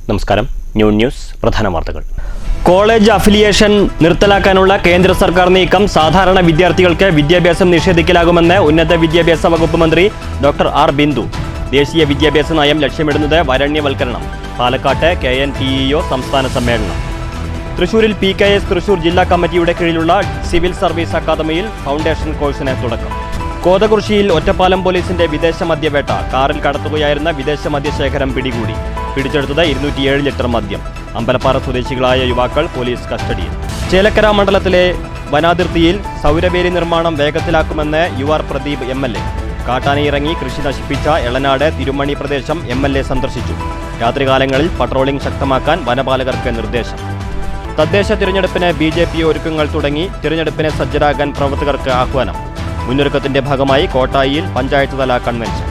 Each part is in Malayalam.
നമസ്കാരം. ന്യൂസ് പ്രധാന വാർത്തകൾ. കോളേജ് അഫിലിയേഷൻ നിർത്തലാക്കാനുള്ള കേന്ദ്ര സർക്കാർ നീക്കം സാധാരണ വിദ്യാർത്ഥികൾക്ക് വിദ്യാഭ്യാസം നിഷേധിക്കലാകുമെന്ന് ഉന്നത വിദ്യാഭ്യാസ വകുപ്പ് മന്ത്രി ഡോക്ടർ ആർ ബിന്ദു. ദേശീയ വിദ്യാഭ്യാസ നയം ലക്ഷ്യമിടുന്നത് വരണ്യവൽക്കരണം. പാലക്കാട്ട് KNTEO സംസ്ഥാന സമ്മേളനം. തൃശൂരിൽ PKS തൃശൂർ ജില്ലാ കമ്മിറ്റിയുടെ കീഴിലുള്ള സിവിൽ സർവീസ് അക്കാദമിയിൽ ഫൗണ്ടേഷൻ കോഴ്സിന് തുടക്കം. കോതകുർശിയിൽ ഒറ്റപ്പാലം പോലീസിന്റെ വിദേശ മദ്യവേട്ട. കാറിൽ കടത്തുകയായിരുന്ന വിദേശ മദ്യശേഖരം പിടികൂടി. പിടിച്ചെടുത്തത് 207 ലിറ്റർ മദ്യം. അമ്പലപ്പാറ സ്വദേശികളായ യുവാക്കൾ പോലീസ് കസ്റ്റഡിയിൽ. ചേലക്കര മണ്ഡലത്തിലെ വനാതിർത്തിയിൽ സൗരവേലി നിർമ്മാണം വേഗത്തിലാക്കുമെന്ന് UR പ്രദീപ് MLA. കാട്ടാനയിറങ്ങി കൃഷി നശിപ്പിച്ച എളനാട് തിരുമണി പ്രദേശം MLA സന്ദർശിച്ചു. രാത്രികാലങ്ങളിൽ പട്രോളിംഗ് ശക്തമാക്കാൻ വനപാലകർക്ക് നിർദ്ദേശം. തദ്ദേശ തിരഞ്ഞെടുപ്പിന് BJP ഒരുക്കങ്ങൾ തുടങ്ങി. തിരഞ്ഞെടുപ്പിനെ സജ്ജരാകാൻ പ്രവർത്തകർക്ക് ആഹ്വാനം. മുന്നൊരുക്കത്തിന്റെ ഭാഗമായി കോട്ടായിയിൽ പഞ്ചായത്ത് തല കൺവെൻഷൻ.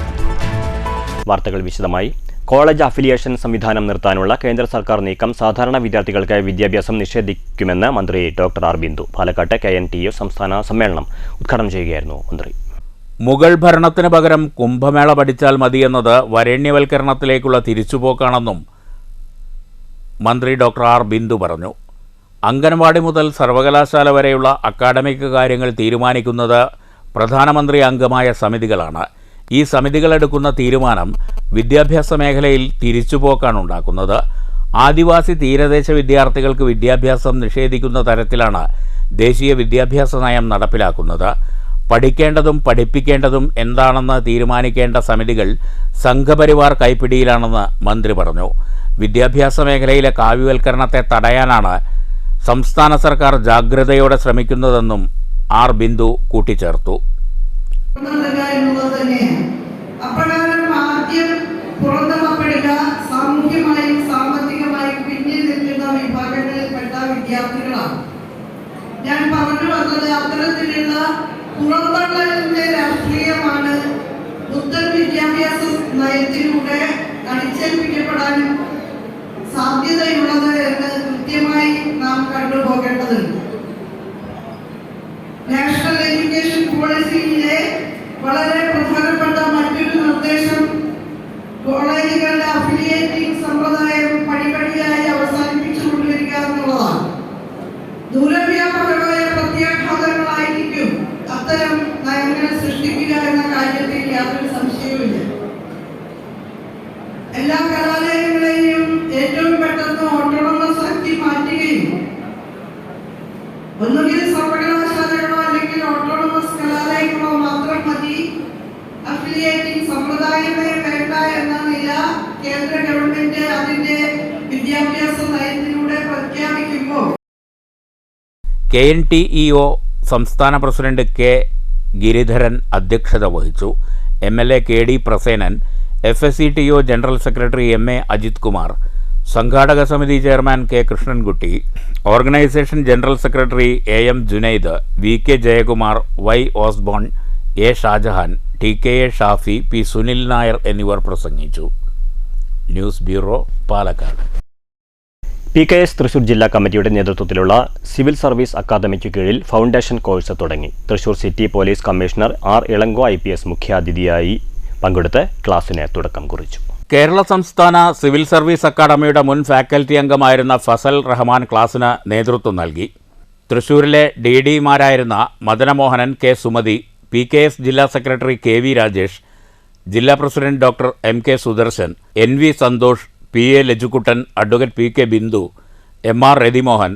വാർത്തകൾ വിശദമായി. കോളേജ് അഫിലിയേഷൻ സംവിധാനം നിർത്താനുള്ള കേന്ദ്ര സർക്കാർ നീക്കം സാധാരണ വിദ്യാർത്ഥികൾക്ക് വിദ്യാഭ്യാസം നിഷേധിക്കുമെന്ന് മന്ത്രി ഡോക്ടർ ആർ ബിന്ദു. പാലക്കാട്ട് KNTEO സംസ്ഥാന സമ്മേളനം ഉദ്ഘാടനം ചെയ്യുകയായിരുന്നു മന്ത്രി. മുഗൾ ഭരണത്തിന് പകരം കുംഭമേള പഠിച്ചാൽ മതിയെന്നത് വരേണ്യവൽക്കരണത്തിലേക്കുള്ള തിരിച്ചുപോക്കാണെന്നും മന്ത്രി ഡോക്ടർ ആർ ബിന്ദു പറഞ്ഞു. അംഗൻവാടി മുതൽ സർവകലാശാല വരെയുള്ള അക്കാഡമിക് കാര്യങ്ങൾ തീരുമാനിക്കുന്നത് പ്രധാനമന്ത്രി അംഗമായ സമിതികളാണ്. ഈ സമിതികളെടുക്കുന്ന തീരുമാനം വിദ്യാഭ്യാസ മേഖലയിൽ തിരിച്ചുപോക്കാണുണ്ടാക്കുന്നത്. ആദിവാസി തീരദേശ വിദ്യാർത്ഥികൾക്ക് വിദ്യാഭ്യാസം നിഷേധിക്കുന്ന തരത്തിലാണ് ദേശീയ വിദ്യാഭ്യാസ നയം നടപ്പിലാക്കുന്നത്. പഠിക്കേണ്ടതും പഠിപ്പിക്കേണ്ടതും എന്താണെന്ന് തീരുമാനിക്കേണ്ട സമിതികൾ സംഘപരിവാർ കൈപ്പിടിയിലാണെന്ന് മന്ത്രി പറഞ്ഞു. വിദ്യാഭ്യാസ മേഖലയിലെ കാവ്യവൽക്കരണത്തെ തടയാനാണ് സംസ്ഥാന സർക്കാർ ജാഗ്രതയോടെ ശ്രമിക്കുന്നതെന്നും ആർ ബിന്ദു കൂട്ടിച്ചേർത്തു. സാമൂഹ്യമായും സാമ്പത്തികമായും പിന്നിൽ നിൽക്കുന്ന വിഭാഗങ്ങളിൽപ്പെട്ട വിദ്യാർത്ഥികളാണ്. ഞാൻ പറഞ്ഞു വന്നത് അത്തരത്തിലുള്ള പുറന്തള്ളലിന്റെ രാഷ്ട്രീയമാണ് പുത്തൻ വിദ്യാഭ്യാസ നയത്തിലൂടെ അടിച്ചേൽപ്പിക്കപ്പെടാൻ സാധ്യതയുള്ളത് എന്ന് കൃത്യമായി നാം കണ്ടുപോകേണ്ടതുണ്ട്. നാഷണൽ എഡ്യൂക്കേഷൻ പോളിസിയിലെ വളരെ പ്രധാനപ്പെട്ട മറ്റൊരു നിർദ്ദേശം കോളേജുകളുടെ അഫിലിയേറ്റിംഗ് സമ്പ്രദായം പടിപടിയായി അവസാനിപ്പിച്ചുകൊണ്ടിരിക്കുക എന്നുള്ളതാണ്. ദൂരവ്യാപകമായ പ്രത്യാഘാതങ്ങളായിരിക്കും അത്തരം നയങ്ങൾ സൃഷ്ടിക്കുക എന്ന കാര്യത്തിൽ യാതൊരു സംശയവുമില്ല. എല്ലാ കലാലയങ്ങളെയും ഏറ്റവും പെട്ടെന്ന് ഓട്ടോണമസ് ആക്കി മാറ്റുകയും ഒന്നുകിൽ സർവകലാശാലകളോ അല്ലെങ്കിൽ ഓട്ടോണമസ് കലാലയങ്ങളോ മാത്രം മതി, അഫിലിയേറ്റിംഗ് സമ്പ്രദായമേ വേണ്ട എന്ന നില കേന്ദ്ര ഗവൺമെന്റ് അതിന്റെ വിദ്യാഭ്യാസ നയത്തിലൂടെ പ്രഖ്യാപിക്കുമ്പോൾ KNTEO സംസ്ഥാന പ്രസിഡന്റ് K. ഗിരിധരൻ അധ്യക്ഷത വഹിച്ചു. MLA KD Prasenan, FSCTO general secretary MA Ajith Kumar, സംഘാടക സമിതി chairman K. Krishnankutty, organisation general secretary AM Junaid, VK Jayakumar, Y. Osborne, A. Shajahan, TKA Shafi, P. Sunil Nair എന്നിവർ പ്രസംഗിച്ചു. News bureau, Palakkad. PKS Thrissur ജില്ലാ കമ്മിറ്റിയുടെ നേതൃത്വത്തിലുള്ള സിവിൽ സർവീസ് അക്കാദമിക്ക് കീഴിൽ ഫൗണ്ടേഷൻ കോഴ്സ് തുടങ്ങി. Thrissur city police commissioner R. Elango IPS മുഖ്യാതിഥിയായി പങ്കെടുത്ത് ക്ലാസിന് തുടക്കം കുറിച്ചു. കേരള സംസ്ഥാന സിവിൽ സർവീസ് അക്കാദമിയുടെ മുൻ ഫാക്കൽറ്റി അംഗമായിരുന്ന ഫസൽ റഹ്മാൻ ക്ലാസിന് നേതൃത്വം നൽകി. തൃശൂരിലെ DD-മാരായിരുന്ന മദനമോഹനൻ, K. സുമതി, PKS ജില്ലാ സെക്രട്ടറി KV രാജേഷ്, ജില്ലാ president doctor MK Sudarshan, NV Santhosh, PA Lajukuttan, advocate PK Bindu, MR Ratimohan,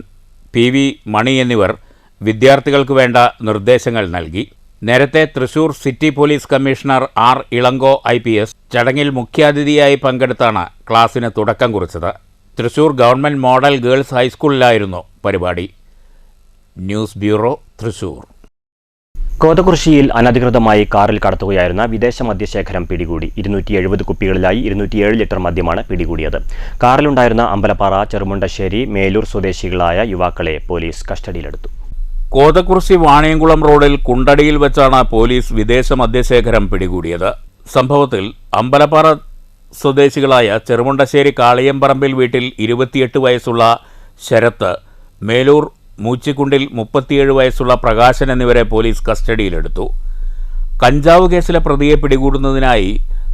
PV Mani എന്നിവർ വിദ്യാർത്ഥികൾക്ക് വേണ്ട നിർദ്ദേശങ്ങൾ നൽകി. നേരത്തെ Thrissur city police commissioner R. Elango IPS ചടങ്ങിൽ മുഖ്യാതിഥിയായി പങ്കെടുത്താണ് ക്ലാസിന് തുടക്കം കുറിച്ചത്. തൃശൂർ ഗവൺമെൻറ് മോഡൽ ഗേൾസ് ഹൈസ്കൂളിലായിരുന്നു പരിപാടി. News bureau, Thrissur. കോതകുർശിയിൽ അനധികൃതമായി കാറിൽ കടത്തുകയായിരുന്ന വിദേശ മദ്യശേഖരം പിടികൂടി. 270 കുപ്പികളിലായി 207 ലിറ്റർ മദ്യമാണ് പിടികൂടിയത്. കാറിലുണ്ടായിരുന്ന അമ്പലപ്പാറ, ചെറുമുണ്ടശ്ശേരി, മേലൂർ സ്വദേശികളായ യുവാക്കളെ പോലീസ് കസ്റ്റഡിയിലെടുത്തു. കോതകുർശി വാണിയംകുളം റോഡിൽ കുണ്ടടിയിൽ വെച്ചാണ് പോലീസ് വിദേശ മദ്യശേഖരം പിടികൂടിയത്. സംഭവത്തിൽ അമ്പലപ്പാറ സ്വദേശികളായ ചെറുമുണ്ടശ്ശേരി കാളിയമ്പറമ്പിൽ വീട്ടിൽ 28 വയസ്സുള്ള ശരത്ത്, മേലൂർ മൂച്ചിക്കുണ്ടിൽ 37 വയസ്സുള്ള പ്രകാശൻ എന്നിവരെ പോലീസ് കസ്റ്റഡിയിലെടുത്തു. കഞ്ചാവ് കേസിലെ പ്രതിയെ പിടികൂടുന്നതിനായി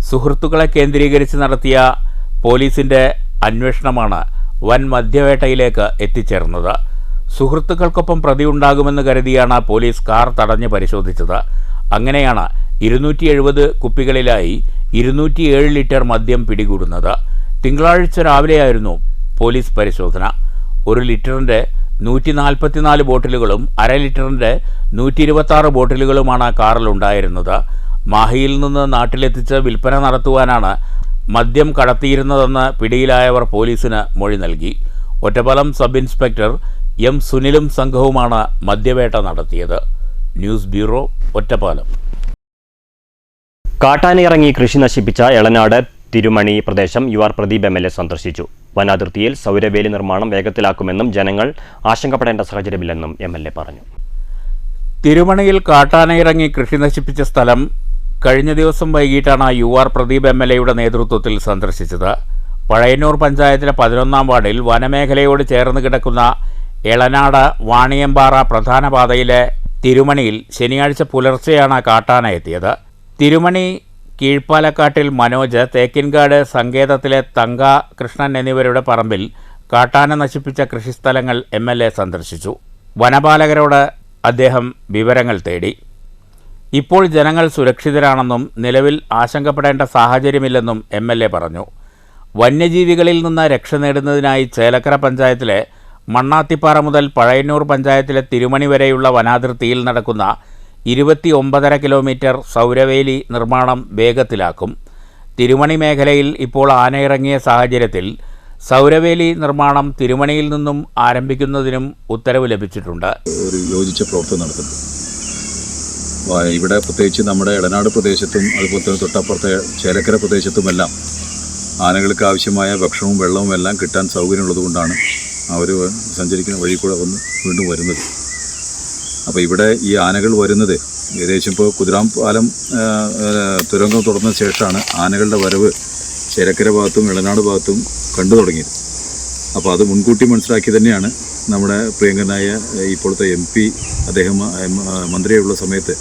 സുഹൃത്തുക്കളെ കേന്ദ്രീകരിച്ച് നടത്തിയ പോലീസിൻ്റെ അന്വേഷണമാണ് വൻ മദ്യവേട്ടയിലേക്ക് എത്തിച്ചേർന്നത്. സുഹൃത്തുക്കൾക്കൊപ്പം പ്രതിയുണ്ടാകുമെന്ന് കരുതിയാണ് പോലീസ് കാർ തടഞ്ഞ് പരിശോധിച്ചത്. അങ്ങനെയാണ് 270 കുപ്പികളിലായി 207 ലിറ്റർ മദ്യം പിടികൂടുന്നത്. തിങ്കളാഴ്ച രാവിലെയായിരുന്നു പോലീസ് പരിശോധന. 1 ലിറ്ററിൻ്റെ 144 ബോട്ടിലുകളും 1/2 ലിറ്ററിൻ്റെ 126 ബോട്ടിലുകളുമാണ് കാറിലുണ്ടായിരുന്നത്. മാഹിയിൽ നിന്ന് നാട്ടിലെത്തിച്ച് വിൽപ്പന നടത്തുവാനാണ് മദ്യം കടത്തിയിരുന്നതെന്ന് പിടിയിലായവർ പോലീസിന് മൊഴി നൽകി. ഒറ്റപ്പാലം സബ് ഇൻസ്പെക്ടർ എം സുനിലും സംഘവുമാണ് മദ്യവേട്ട നടത്തിയത്. News bureau, Ottapalam. കാട്ടാനയിറങ്ങി കൃഷി നശിപ്പിച്ച എളനാട് തിരുമണി പ്രദേശം UR പ്രദീപ് MLA സന്ദർശിച്ചു. വനാതിർത്തിയിൽ സൗരവേലി നിർമ്മാണം വേഗത്തിലാക്കുമെന്നും ജനങ്ങൾ ആശങ്കപ്പെടേണ്ട സാഹചര്യമില്ലെന്നും MLA പറഞ്ഞു. തിരുമണിയിൽ കാട്ടാനയിറങ്ങി കൃഷി നശിപ്പിച്ച സ്ഥലം കഴിഞ്ഞ ദിവസം വൈകിട്ടാണ് UR പ്രദീപ് MLAയുടെ നേതൃത്വത്തിൽ സന്ദർശിച്ചത്. പഴയന്നൂർ പഞ്ചായത്തിലെ 11-ാം വാർഡിൽ വനമേഖലയോട് ചേർന്ന് കിടക്കുന്ന എളനാട് വാണിയമ്പാറ പ്രധാന പാതയിലെ തിരുമണിയിൽ ശനിയാഴ്ച പുലർച്ചെയാണ് കാട്ടാന എത്തിയത്. തിരുമണി കീഴ്പ്പാലക്കാട്ടിൽ മനോജ്, തേക്കിൻകാട് സങ്കേതത്തിലെ തങ്ക കൃഷ്ണൻ എന്നിവരുടെ പറമ്പിൽ കാട്ടാന നശിപ്പിച്ച കൃഷിസ്ഥലങ്ങൾ MLA സന്ദർശിച്ചു. വനപാലകരോട് അദ്ദേഹം വിവരങ്ങൾ തേടി. ഇപ്പോൾ ജനങ്ങൾ സുരക്ഷിതരാണെന്നും നിലവിൽ ആശങ്കപ്പെടേണ്ട സാഹചര്യമില്ലെന്നും MLA പറഞ്ഞു. വന്യജീവികളിൽ നിന്ന് രക്ഷ നേടുന്നതിനായി ചേലക്കര പഞ്ചായത്തിലെ മണ്ണാത്തിപ്പാറ മുതൽ പഴയന്നൂർ പഞ്ചായത്തിലെ തിരുമണി വരെയുള്ള വനാതിർത്തിയിൽ നടക്കുന്ന 29.5 കിലോമീറ്റർ സൗരവേലി നിർമ്മാണം വേഗത്തിലാക്കും. തിരുമണി മേഖലയിൽ ഇപ്പോൾ ആനയിറങ്ങിയ സാഹചര്യത്തിൽ സൗരവേലി നിർമ്മാണം തിരുമണിയിൽ നിന്നും ആരംഭിക്കുന്നതിനും ഉത്തരവ് ലഭിച്ചിട്ടുണ്ട്. ഒരു യോജിച്ച പ്രവർത്തനം നടത്തുന്നു. ഇവിടെ പ്രത്യേകിച്ച് നമ്മുടെ എളനാട് പ്രദേശത്തും അതുപോലെ തന്നെ തൊട്ടപ്പുറത്തെ ചേലക്കര പ്രദേശത്തുമെല്ലാം ആനകൾക്ക് ആവശ്യമായ ഭക്ഷണവും വെള്ളവും എല്ലാം കിട്ടാൻ സൗകര്യമുള്ളതുകൊണ്ടാണ് അവർ സഞ്ചരിക്കുന്ന വഴി കൂടെ വന്ന് വീണ്ടും വരുന്നത്. അപ്പോൾ ഇവിടെ ഈ ആനകൾ വരുന്നത് ഏകദേശം ഇപ്പോൾ കുതിരാംപാലം തുരങ്കം തുറന്ന ശേഷമാണ് ആനകളുടെ വരവ് ചേലക്കര ഭാഗത്തും എളനാട് ഭാഗത്തും കണ്ടു തുടങ്ങിയത്. അപ്പോൾ അത് മുൻകൂട്ടി മനസ്സിലാക്കി തന്നെയാണ് നമ്മുടെ പ്രിയങ്കരനായ ഇപ്പോഴത്തെ MP അദ്ദേഹം മന്ത്രിയായുള്ള സമയത്ത്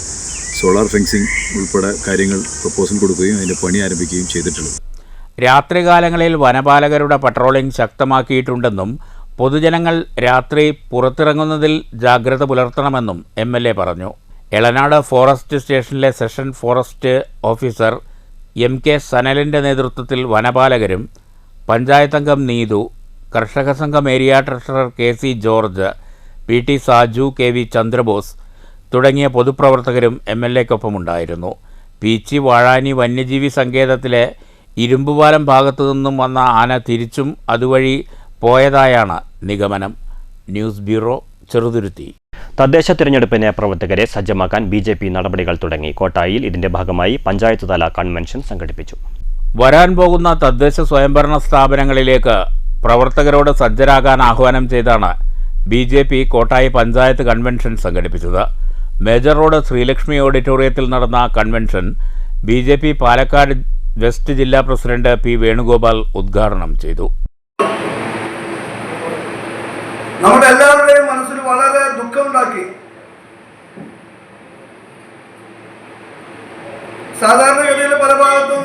സോളാർ ഫെൻസിങ് ഉൾപ്പെടെ കാര്യങ്ങൾ പ്രപ്പോസൽ കൊടുക്കുകയും അതിൻ്റെ പണി ആരംഭിക്കുകയും ചെയ്തിട്ടുള്ളത്. രാത്രികാലങ്ങളിൽ വനപാലകരുടെ പട്രോളിംഗ് ശക്തമാക്കിയിട്ടുണ്ടെന്നും പൊതുജനങ്ങൾ രാത്രി പുറത്തിറങ്ങുന്നതിൽ ജാഗ്രത പുലർത്തണമെന്നും MLA പറഞ്ഞു. എളനാട് ഫോറസ്റ്റ് സ്റ്റേഷനിലെ സെഷൻ ഫോറസ്റ്റ് ഓഫീസർ MK സനലിൻ്റെ നേതൃത്വത്തിൽ വനപാലകരും പഞ്ചായത്ത് അംഗം നീതു, കർഷക സംഘം area treasurer KC George, PT Saju, KV Chandrabose തുടങ്ങിയ പൊതുപ്രവർത്തകരും MLAക്കൊപ്പമുണ്ടായിരുന്നു. പീച്ചി വാഴാനി വന്യജീവി സങ്കേതത്തിലെ ഇരുമ്പുപാലം ഭാഗത്തു നിന്നും വന്ന ആന തിരിച്ചും അതുവഴി പോയതായാണ് നിഗമനം. News bureau, Cheruthuruthy. തദ്ദേശ തിരഞ്ഞെടുപ്പിന് പ്രവർത്തകരെ സജ്ജമാക്കാൻ BJP നടപടികൾ തുടങ്ങി. കോട്ടായിൽ ഇതിന്റെ ഭാഗമായി പഞ്ചായത്ത് തല കൺവെൻഷൻ സംഘടിപ്പിച്ചു. വരാൻ പോകുന്ന തദ്ദേശ സ്വയംഭരണ സ്ഥാപനങ്ങളിലേക്ക് പ്രവർത്തകരോട് സജ്ജരാകാൻ ആഹ്വാനം ചെയ്താണ് BJP കോട്ടായി പഞ്ചായത്ത് കൺവെൻഷൻ സംഘടിപ്പിച്ചത്. മേജർ റോഡ് ശ്രീലക്ഷ്മി ഓഡിറ്റോറിയത്തിൽ നടന്ന കൺവെൻഷൻ BJP പാലക്കാട് വെസ്റ്റ് ജില്ലാ പ്രസിഡന്റ് P വേണുഗോപാൽ ഉദ്ഘാടനം ചെയ്തു. നമ്മുടെ എല്ലാവരുടെയും മനസ്സിൽ വളരെ ദുഃഖമുണ്ടാക്കി. സാധാരണഗതിയിൽ പല ഭാഗത്തും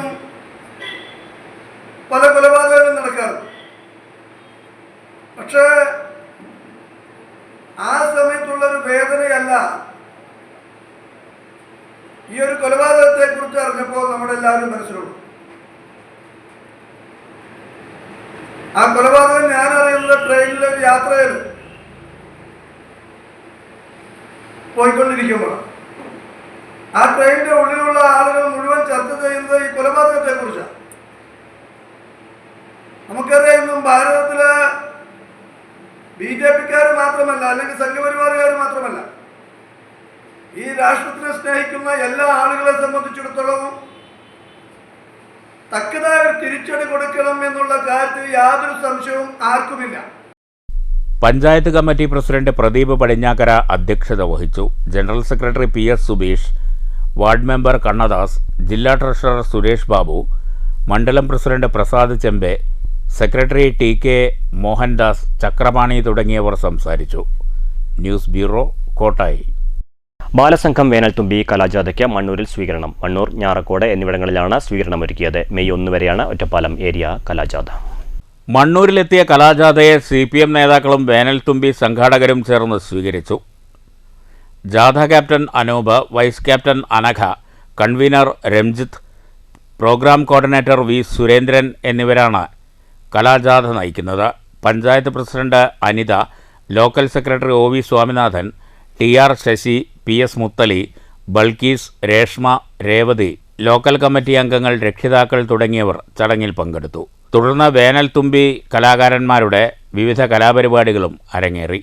പല കൊലപാതകങ്ങളും നടക്കാറുണ്ട്. പക്ഷേ ആ സമയത്തുള്ളൊരു വേദനയല്ല ഈ ഒരു കൊലപാതകത്തെ കുറിച്ച് അറിഞ്ഞപ്പോൾ നമ്മുടെ എല്ലാവരും മനസ്സിലുള്ളൂ. ആ കൊലപാതകം ഞാൻ അറിയുന്ന ട്രെയിനിലെ യാത്രയിൽ പോയിക്കൊണ്ടിരിക്കുമ്പോൾ ആ ട്രെയിനിന്റെ ഉള്ളിലുള്ള ആളുകൾ മുഴുവൻ ചർച്ച ചെയ്യുന്നത് ഈ കൊലപാതകത്തെ കുറിച്ചാണ്. നമുക്കറിയാം, ഇന്നും ഭാരതത്തിലെ BJPക്കാർ മാത്രമല്ല, അല്ലെങ്കിൽ സംഘപരിവാറുകാർ മാത്രമല്ല, ഈ രാഷ്ട്രത്തിനെ സ്നേഹിക്കുന്ന എല്ലാ ആളുകളെ സംബന്ധിച്ചിടത്തോളം തക്കതായ തിരിച്ചടി കൊടുക്കണം എന്നുള്ള കാര്യത്തിൽ യാതൊരു സംശയവും ആർക്കുമില്ല. പഞ്ചായത്ത് കമ്മിറ്റി പ്രസിഡന്റ് പ്രദീപ് പടിഞ്ഞാക്കര അധ്യക്ഷത വഹിച്ചു. General secretary PS Subeesh, ward member Kannadas, ജില്ലാ ട്രഷറർ സുരേഷ് ബാബു, മണ്ഡലം president Prasad Chembe, secretary TK Mohandas, Chakrapani തുടങ്ങിയവർ സംസാരിച്ചു. News bureau, Kottayi. ബാലസംഘം വേനൽത്തുമ്പി കലാജാഥയ്ക്ക് മണ്ണൂരിൽ സ്വീകരണം. മണ്ണൂർ, ഞാറക്കോട് എന്നിവിടങ്ങളിലാണ് സ്വീകരണമൊരുക്കിയത്. മെയ് 1 വരെയാണ് ഒറ്റപ്പാലം ഏരിയ കലാജാഥ. മണ്ണൂരിലെത്തിയ കലാജാഥയെ CPM നേതാക്കളും വേനൽത്തുമ്പി സംഘാടകരും ചേർന്ന് സ്വീകരിച്ചു. ജാഥ captain Anoop, vice captain Anagha, convener Ramjith, program coordinator V. Surendran എന്നിവരാണ് കലാജാഥ നയിക്കുന്നത്. Panchayat president Anitha, local secretary OV Swaminathan, TR Sasi, PS Muthali, Balkees, Reshma, Revathi, local committee അംഗങ്ങൾ, രക്ഷിതാക്കൾ തുടങ്ങിയവർ ചടങ്ങിൽ പങ്കെടുത്തു. തുടർന്ന് വേനൽത്തുമ്പി കലാകാരന്മാരുടെ വിവിധ കലാപരിപാടികളും അരങ്ങേറി.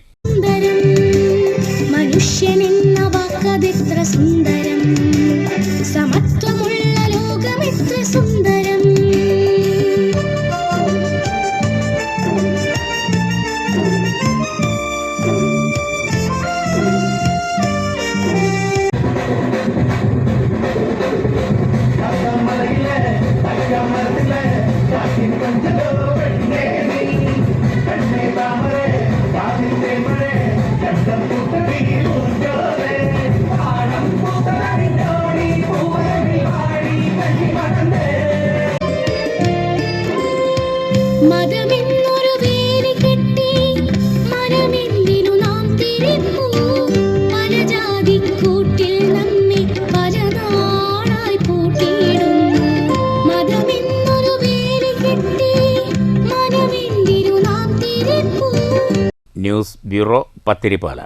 മതമെന്നൊരു വേലി കെട്ടി മനമെന്തിനു നാം തിരിപ്പൂ പല ജാതിക്കൂട്ടിൽ നമ്മെ പലനാളായി പൂട്ടിയിടുന്നു. മതമെന്നൊരു വേലി കെട്ടി മനമെന്തിനു നാം തിരിപ്പൂ. News bureau, Pathirippala.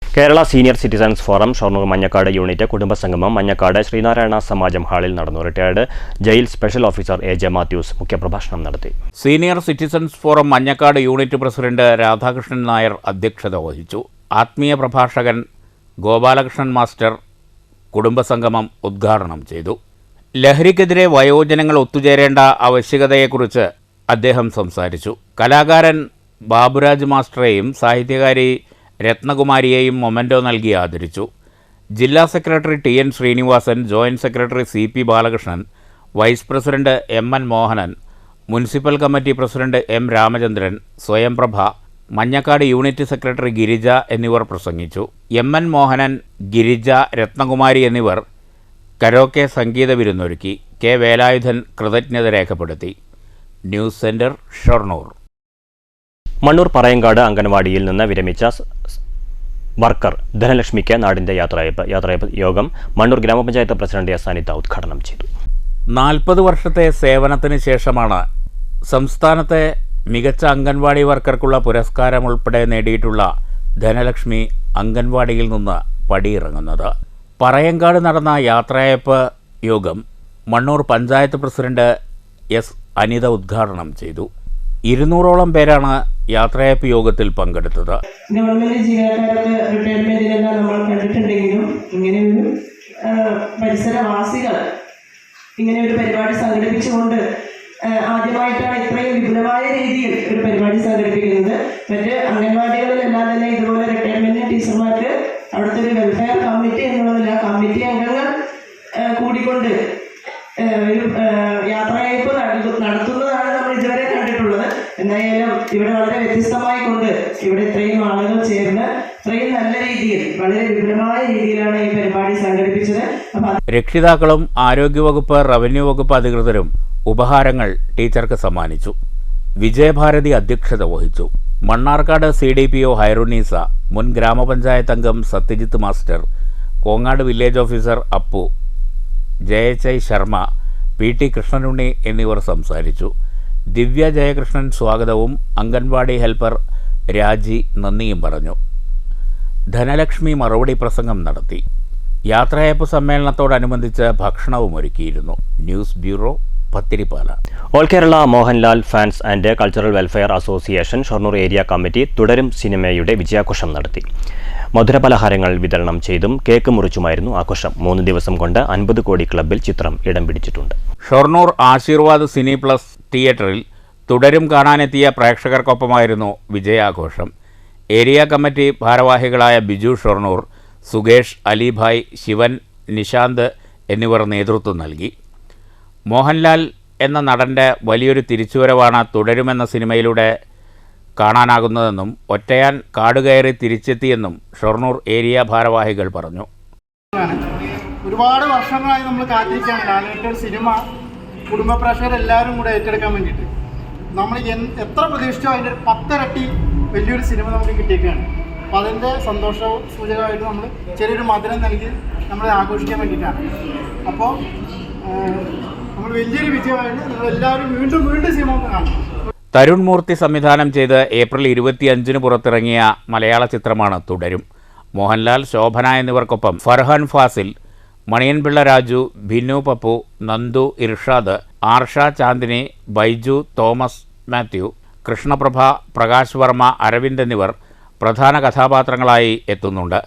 Kerala senior citizens forum Shoranur Manjakkad unit കുടുംബസംഗമം മഞ്ഞക്കാട് ശ്രീനാരായണ സമാജം ഹാളിൽ നടന്നു. Retired jail special officer AJ Mathews മുഖ്യപ്രഭാഷണം നടത്തി. Senior citizens forum Manjakkad unit president Radhakrishnan Nair അധ്യക്ഷത വഹിച്ചു. ആത്മീയ പ്രഭാഷകൻ ഗോപാലകൃഷ്ണൻ മാസ്റ്റർ കുടുംബസംഗമം ഉദ്ഘാടനം ചെയ്തു. ലഹരിക്കെതിരെ വയോജനങ്ങൾ ഒത്തുചേരേണ്ട ആവശ്യകതയെക്കുറിച്ച് അദ്ദേഹം സംസാരിച്ചു. കലാകാരൻ ബാബുരാജ് മാസ്റ്ററെയും സാഹിത്യകാരി രത്നകുമാരിയെയും മൊമെന്റോ നൽകി ആദരിച്ചു. ജില്ലാ secretary TN Sreenivasan, joint secretary CP Balakrishnan, vice president MN Mohanan, municipal committee president M Ramachandran, Swayamprabha, Manjakkad unit secretary Girija എന്നിവർ പ്രസംഗിച്ചു. MN മോഹനൻ, ഗിരിജ, രത്നകുമാരി എന്നിവർ കരോക്കെ സംഗീത വിരുന്നൊരുക്കി. K വേലായുധൻ കൃതജ്ഞത രേഖപ്പെടുത്തി. News centre, Shoranur. മണ്ണൂർ പറയങ്കാട് അംഗൻവാടിയിൽ നിന്ന് വിരമിച്ച വർക്കർ ധനലക്ഷ്മിക്ക് നാടിന്റെ യാത്രയപ്പ് യോഗം മണ്ണൂർ ഗ്രാമപഞ്ചായത്ത് പ്രസിഡന്റ് S. അനിത ഉദ്ഘാടനം ചെയ്തു. 40 വർഷത്തെ സേവനത്തിന് ശേഷമാണ് സംസ്ഥാനത്തെ മികച്ച അംഗൻവാടി വർക്കർക്കുള്ള പുരസ്കാരം ഉൾപ്പെടെ നേടിയിട്ടുള്ള ധനലക്ഷ്മി അംഗൻവാടിയിൽ നിന്ന് പടിയിറങ്ങുന്നത്. പറയങ്കാട് നടന്ന യാത്രയപ്പ് യോഗം മണ്ണൂർ പഞ്ചായത്ത് പ്രസിഡന്റ് S. അനിത ഉദ്ഘാടനം ചെയ്തു. 200ഓളം പേരാണ് യാത്രയപ്പ് യോഗത്തിൽ പങ്കെടുത്തത്. ഗവൺമെന്റ് ജീവനക്കാരൊക്കെ റിട്ടയർമെന്റിലെല്ലാം നമ്മൾ കണ്ടിട്ടുണ്ടെങ്കിലും ഇങ്ങനെയൊരു പരിസരവാസികൾ ഇങ്ങനെ ഒരു പരിപാടി സംഘടിപ്പിച്ചുകൊണ്ട് ആദ്യമായിട്ടാണ് ഇത്രയും വിപുലമായ രീതിയിൽ ഒരു പരിപാടി സംഘടിപ്പിക്കുന്നത്. മറ്റ് അംഗൻവാടികളിലെല്ലാം തന്നെ ഇതുപോലെ റിട്ടയർമെന്റ് ടീച്ചർമാർക്ക് അവിടുത്തെ ഒരു വെൽഫെയർ കമ്മിറ്റി എന്നുള്ളതിൽ ആ കമ്മിറ്റി അംഗങ്ങൾ കൂടിക്കൊണ്ട് ഒരു യാത്രയയപ്പ് നടത്തുന്നതാണ് നമ്മൾ ഇതുവരെ കണ്ടിട്ടുള്ളത്. എന്തായാലും ഇവിടെ വളരെ വ്യത്യസ്തമായി കൊണ്ട് ഇവിടെ ഇത്രയും ആളുകൾ ചേർന്ന് ഇത്രയും നല്ല രീതിയിൽ വളരെ വിപുലമായ രീതിയിലാണ് ഈ പരിപാടി സംഘടിപ്പിച്ചത്. രക്ഷിതാക്കളും ആരോഗ്യവകുപ്പ്, റവന്യൂ വകുപ്പ് അധികൃതരും ഉപഹാരങ്ങൾ ടീച്ചർക്ക് സമ്മാനിച്ചു. വിജയഭാരതി അധ്യക്ഷത വഹിച്ചു. മണ്ണാർക്കാട് CDPO ഹൈറുനീസ, മുൻ ഗ്രാമപഞ്ചായത്ത് അംഗം Satyajit master, Kongad village officer Appu, JHI Sharma, PT Krishnanunni എന്നിവർ സംസാരിച്ചു. ദിവ്യ ജയകൃഷ്ണൻ സ്വാഗതവും അംഗൻവാടി ഹെൽപ്പർ രാജി നന്ദിയും പറഞ്ഞു. ധനലക്ഷ്മി മറുപടി പ്രസംഗം നടത്തി. യാത്രയപ്പ് സമ്മേളനത്തോടനുബന്ധിച്ച് ഭക്ഷണവും ഒരുക്കിയിരുന്നു. News bureau, Pathirippala. All Kerala Mohanlal fans and cultural welfare association Shoranur area committee Thudarum സിനിമയുടെ വിജയാഘോഷം നടത്തി. മധുരപലഹാരങ്ങൾ വിതരണം ചെയ്തും കേക്ക് മുറിച്ചുമായിരുന്നു ആഘോഷം. 3 ദിവസം കൊണ്ട് 50 കോടി ക്ലബ്ബിൽ ചിത്രം ഇടം പിടിച്ചിട്ടുണ്ട്. ഷൊർണൂർ ആശീർവാദ് സിനി പ്ലസ് തിയേറ്ററിൽ തുടരും കാണാനെത്തിയ പ്രേക്ഷകർക്കൊപ്പമായിരുന്നു വിജയാഘോഷം. ഏരിയ കമ്മിറ്റി ഭാരവാഹികളായ ബിജു ഷൊർണൂർ, സുകേഷ്, അലിഭായ്, ശിവൻ, നിശാന്ത് എന്നിവർ നേതൃത്വം നൽകി. മോഹൻലാൽ എന്ന നടൻ്റെ വലിയൊരു തിരിച്ചുവരവാണ് തുടരുമെന്ന സിനിമയിലൂടെ കാണാനാകുന്നതെന്നും ഒറ്റയാൻ കാടുകയറി തിരിച്ചെത്തിയെന്നും ഷൊർണൂർ ഏരിയ ഭാരവാഹികൾ പറഞ്ഞു. ഒരുപാട് വർഷങ്ങളായി നമ്മൾ കാത്തിരിക്കുകയാണ് ലാലേട്ടൻ സിനിമ കുടുംബ പ്രേക്ഷകരെല്ലാവരും കൂടെ ഏറ്റെടുക്കാൻ വേണ്ടിയിട്ട് നമ്മൾ എത്ര പ്രതീക്ഷിച്ചോ അതിൻ്റെ ഒരു 10 ഇരട്ടി വലിയൊരു സിനിമ നമുക്ക് കിട്ടിയേക്കാണ്. അപ്പോൾ അതിൻ്റെ സന്തോഷ സൂചകമായിട്ട് നമ്മൾ ചെറിയൊരു മധുരം നൽകി നമ്മളെ ആഘോഷിക്കാൻ വേണ്ടിയിട്ടാണ്. അപ്പോൾ നമ്മൾ വലിയൊരു വിജയമായിട്ട് നിങ്ങളെല്ലാവരും വീണ്ടും വീണ്ടും സിനിമ കാണണം. തരുൺ മൂർത്തി സംവിധാനം ചെയ്ത് ഏപ്രിൽ 25-ന് പുറത്തിറങ്ങിയ മലയാള ചിത്രമാണ് തുടരും. മോഹൻലാൽ, ശോഭന എന്നിവർക്കൊപ്പം ഫർഹാൻ ഫാസിൽ, മണിയൻപിള്ള രാജു, ഭിന്നു പപ്പു, നന്ദു, ഇർഷാദ്, ആർഷ ചാന്ദിനി, ബൈജു, തോമസ് മാത്യു, കൃഷ്ണപ്രഭ, പ്രകാശ് വർമ്മ, അരവിന്ദ് എന്നിവർ പ്രധാന കഥാപാത്രങ്ങളായി എത്തുന്നുണ്ട്.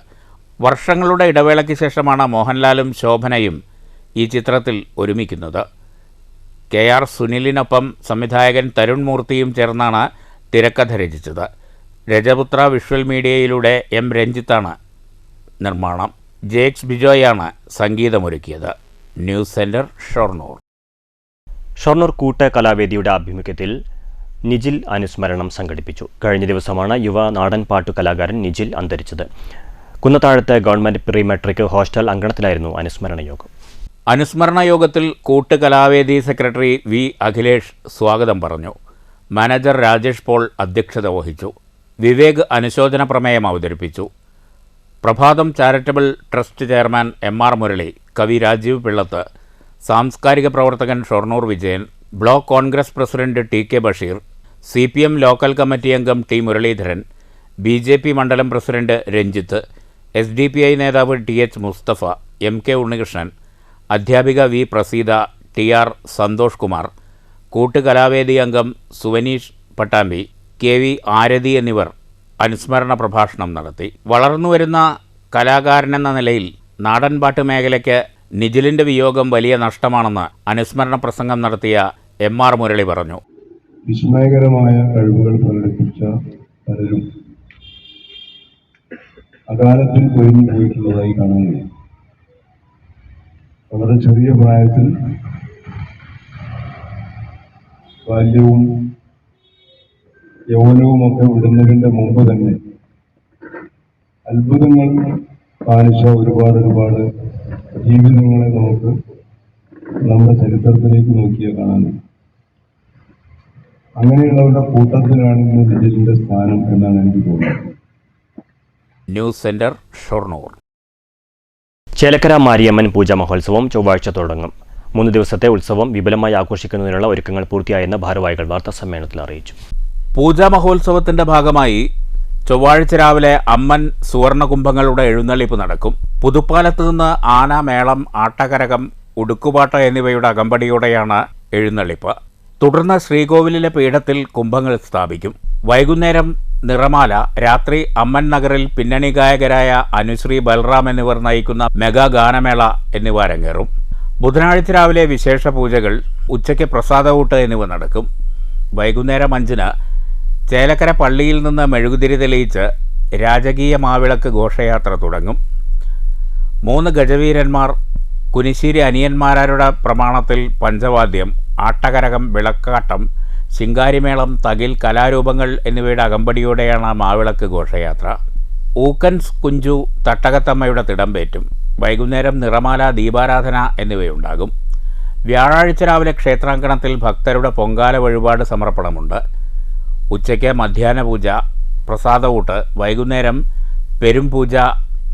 വർഷങ്ങളുടെ ഇടവേളയ്ക്ക് ശേഷമാണ് മോഹൻലാലും ശോഭനയും ഈ ചിത്രത്തിൽ ഒരുമിക്കുന്നത്. KR സുനിലിനൊപ്പം സംവിധായകൻ തരുൺ മൂർത്തിയും ചേർന്നാണ് തിരക്കഥ രചിച്ചത്. രജപുത്ര വിഷ്വൽ മീഡിയയിലൂടെ M രഞ്ജിത്താണ് നിർമ്മാണം. ജേക്സ് ബിജോയാണ് സംഗീതമൊരുക്കിയത്. News centre, Shoranur. ഷൊർണൂർ കൂട്ട കലാവേദിയുടെ ആഭിമുഖ്യത്തിൽ നിജിൽ അനുസ്മരണം സംഘടിപ്പിച്ചു. കഴിഞ്ഞ ദിവസമാണ് യുവ നാടൻ പാട്ടു കലാകാരൻ നിജിൽ അന്തരിച്ചത്. കുന്നത്താഴത്ത് ഗവൺമെന്റ് പ്രീ മെട്രിക് ഹോസ്റ്റൽ അങ്കണത്തിലായിരുന്നു അനുസ്മരണ യോഗം. അനുസ്മരണ യോഗത്തിൽ കൂട്ട് കലാവേദി സെക്രട്ടറി V അഖിലേഷ് സ്വാഗതം പറഞ്ഞു. മാനേജർ രാജേഷ് പോൾ അധ്യക്ഷത വഹിച്ചു. വിവേക് അനുശോചന പ്രമേയം അവതരിപ്പിച്ചു. പ്രഭാതം charitable trust chairman MR Murali, കവി രാജീവ് പിള്ളത്ത്, സാംസ്കാരിക പ്രവർത്തകൻ Shoranur Vijayan, block Congress president TK Basheer, CPM local committee അംഗം T മുരളീധരൻ, BJP മണ്ഡലം പ്രസിഡന്റ് രഞ്ജിത്ത്, SDPI നേതാവ് TH മുസ്തഫ, MK ഉണ്ണികൃഷ്ണൻ, അധ്യാപിക V പ്രസീത, TR സന്തോഷ് കുമാർ, കൂട്ടുകലാവേദി അംഗം സുവനീഷ് പട്ടാമ്പി, KV ആരതി എന്നിവർ അനുസ്മരണ പ്രഭാഷണം നടത്തി. വളർന്നുവരുന്ന കലാകാരനെന്ന നിലയിൽ നാടൻപാട്ട് മേഖലയ്ക്ക് നിജിലിൻ്റെ വിയോഗം വലിയ നഷ്ടമാണെന്ന് അനുസ്മരണ പ്രസംഗം നടത്തിയ MR മുരളി പറഞ്ഞു. വിസ്മയകരമായ കഴിവുകൾ പ്രകടിപ്പിച്ച പലരും അകാലത്തിൽ കൊഴിഞ്ഞു പോയിട്ടുള്ളതായി കാണാൻ കഴിയും. വളരെ ചെറിയ പ്രായത്തിൽ ബാല്യവും യൗവനവുമൊക്കെ വിടുന്നതിൻ്റെ മുമ്പ് തന്നെ അത്ഭുതങ്ങൾ കാണിച്ച ഒരുപാട് ജീവിതങ്ങളെ നമുക്ക് നമ്മുടെ ചരിത്രത്തിലേക്ക് നോക്കിയാൽ കാണാൻ കഴിയും. അങ്ങനെയുള്ളവരുടെ കൂട്ടത്തിലാണ് ഇന്ന് നിജിലിന്റെ സ്ഥാനം എന്നാണ് എനിക്ക് തോന്നുന്നത്. News centre, Shoranur. ചേലക്കര മാരിയമ്മൻ പൂജാ മഹോത്സവം ചൊവ്വാഴ്ച തുടങ്ങും. 3 ദിവസത്തെ ഉത്സവം വിപുലമായി ആഘോഷിക്കുന്നതിനുള്ള ഒരുക്കങ്ങൾ പൂർത്തിയായെന്ന് ഭാരവാഹികൾ വാർത്താ സമ്മേളനത്തിൽ അറിയിച്ചു. പൂജാ മഹോത്സവത്തിന്റെ ഭാഗമായി ചൊവ്വാഴ്ച രാവിലെ അമ്മൻ സുവർണകുംഭങ്ങളുടെ എഴുന്നള്ളിപ്പ് നടക്കും. പുതുപ്പാലത്ത് നിന്ന് ആന, മേളം, ആട്ടകരകം, ഉടുക്കുപാട്ട എന്നിവയുടെ അകമ്പടിയോടെയാണ് എഴുന്നള്ളിപ്പ്. തുടർന്ന് ശ്രീകോവിലിലെ പീഠത്തിൽ കുംഭങ്ങൾ സ്ഥാപിക്കും. വൈകുന്നേരം നിറമാല, രാത്രി അമ്മൻ നഗറിൽ പിന്നണി ഗായകരായ അനുശ്രീ, ബൽറാം എന്നിവർ നയിക്കുന്ന മെഗാ ഗാനമേള എന്നിവ അരങ്ങേറും. ബുധനാഴ്ച രാവിലെ വിശേഷ പൂജകൾ, ഉച്ചയ്ക്ക് പ്രസാദകൂട്ട് എന്നിവ നടക്കും. വൈകുന്നേരം 5-ന് ചേലക്കര പള്ളിയിൽ നിന്ന് മെഴുകുതിരി തെളിയിച്ച് രാജകീയ മാവിളക്ക് ഘോഷയാത്ര തുടങ്ങും. 3 ഗജവീരന്മാർ, കുനിശ്ശേരി അനിയന്മാരുടെ പ്രമാണത്തിൽ പഞ്ചവാദ്യം, ആട്ടകരകം, വിളക്കാട്ടം, ശിങ്കാരിമേളം, തകിൽ, കലാരൂപങ്ങൾ എന്നിവയുടെ അകമ്പടിയോടെയാണ് മാവിളക്ക് ഘോഷയാത്ര. ഊക്കൻസ് കുഞ്ചു തട്ടകത്തമ്മയുടെ തിടമ്പേറ്റും. വൈകുന്നേരം നിറമാല, ദീപാരാധന എന്നിവയുണ്ടാകും. വ്യാഴാഴ്ച രാവിലെ ക്ഷേത്രാങ്കണത്തിൽ ഭക്തരുടെ പൊങ്കാല വഴിപാട് സമർപ്പണമുണ്ട്. ഉച്ചയ്ക്ക് മധ്യാഹ്ന പൂജ, പ്രസാദകൂട്ട്, വൈകുന്നേരം പെരുംപൂജ,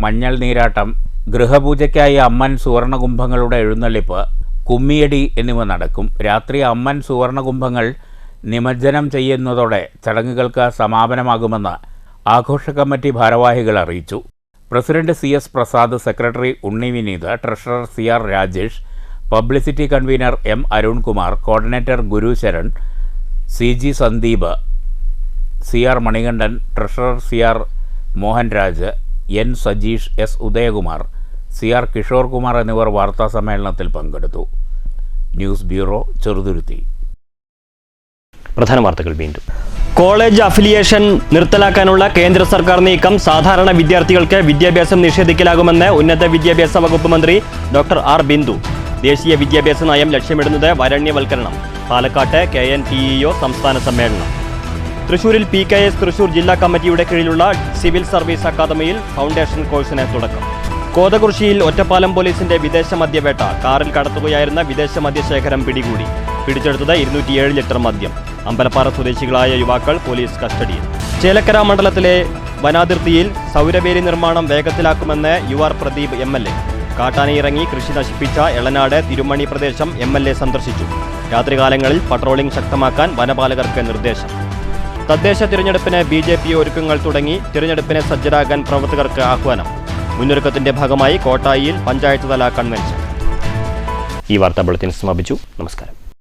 മഞ്ഞൾ നീരാട്ടം, ഗൃഹപൂജയ്ക്കായി അമ്മൻ സുവർണകുംഭങ്ങളുടെ എഴുന്നള്ളിപ്പ്, കുമ്മിയടി എന്നിവ നടക്കും. രാത്രി അമ്മൻ സുവർണകുംഭങ്ങൾ നിമജ്ജനം ചെയ്യുന്നതോടെ ചടങ്ങുകൾക്ക് സമാപനമാകുമെന്ന് ആഘോഷ കമ്മിറ്റി ഭാരവാഹികൾ അറിയിച്ചു. President CS Prasad, secretary Unni Vineeth, treasurer CR Rajesh, publicity convener M Arunkumar, coordinator Gurusharan, CG Sandeep, CR Manikandan, treasurer CR Mohanraj, N Sajeesh, S Udayakumar, CR Kishore Kumar എന്നിവർ വാർത്താ സമ്മേളനത്തിൽ പങ്കെടുത്തു. News bureau, Cheruthuruthy. പ്രധാന വാർത്തകൾ വീണ്ടും. കോളേജ് അഫിലിയേഷൻ നിർത്തലാക്കാനുള്ള കേന്ദ്ര സർക്കാർ നീക്കം സാധാരണ വിദ്യാർത്ഥികൾക്ക് വിദ്യാഭ്യാസം നിഷേധിക്കലാകുമെന്ന് ഉന്നത വിദ്യാഭ്യാസ വകുപ്പ് മന്ത്രി ഡോക്ടർ R ബിന്ദു. ദേശീയ വിദ്യാഭ്യാസ നയം ലക്ഷ്യമിടുന്നത് വരണ്യവൽക്കരണം. പാലക്കാട്ട് KNTEO സംസ്ഥാന സമ്മേളനം. തൃശൂരിൽ PKS തൃശൂർ ജില്ലാ കമ്മിറ്റിയുടെ കീഴിലുള്ള സിവിൽ സർവീസ് അക്കാദമിയിൽ ഫൗണ്ടേഷൻ കോഴ്സിന് തുടക്കം. കോതകുറിശ്ശിയിൽ ഒറ്റപ്പാലം പോലീസിന്റെ വിദേശ മദ്യവേട്ട. കാറിൽ കടത്തുകയായിരുന്ന വിദേശ മദ്യശേഖരം പിടികൂടി. പിടിച്ചെടുത്തത് 207 ലിറ്റർ മദ്യം. അമ്പലപ്പാറ സ്വദേശികളായ യുവാക്കൾ പോലീസ് കസ്റ്റഡിയിൽ. ചേലക്കര മണ്ഡലത്തിലെ വനാതിർത്തിയിൽ സൗരവേലി നിർമ്മാണം വേഗത്തിലാക്കുമെന്ന് UR പ്രദീപ് MLA. കാട്ടാനയിറങ്ങി കൃഷി നശിപ്പിച്ച എളനാട് തിരുമണി പ്രദേശം MLA സന്ദർശിച്ചു. രാത്രികാലങ്ങളിൽ പട്രോളിംഗ് ശക്തമാക്കാൻ വനപാലകർക്ക് നിർദ്ദേശം. തദ്ദേശ തിരഞ്ഞെടുപ്പിന് BJP ഒരുക്കങ്ങൾ തുടങ്ങി. തിരഞ്ഞെടുപ്പിന് സജ്ജരാകാൻ പ്രവർത്തകർക്ക് ആഹ്വാനം. മുന്നൊരുക്കത്തിന്റെ ഭാഗമായി കോട്ടായിയിൽ പഞ്ചായത്ത് തല കൺവെൻഷൻ. ഈ വാർത്താ ബുള്ളറ്റിൻ സമാപിച്ചു. നമസ്കാരം.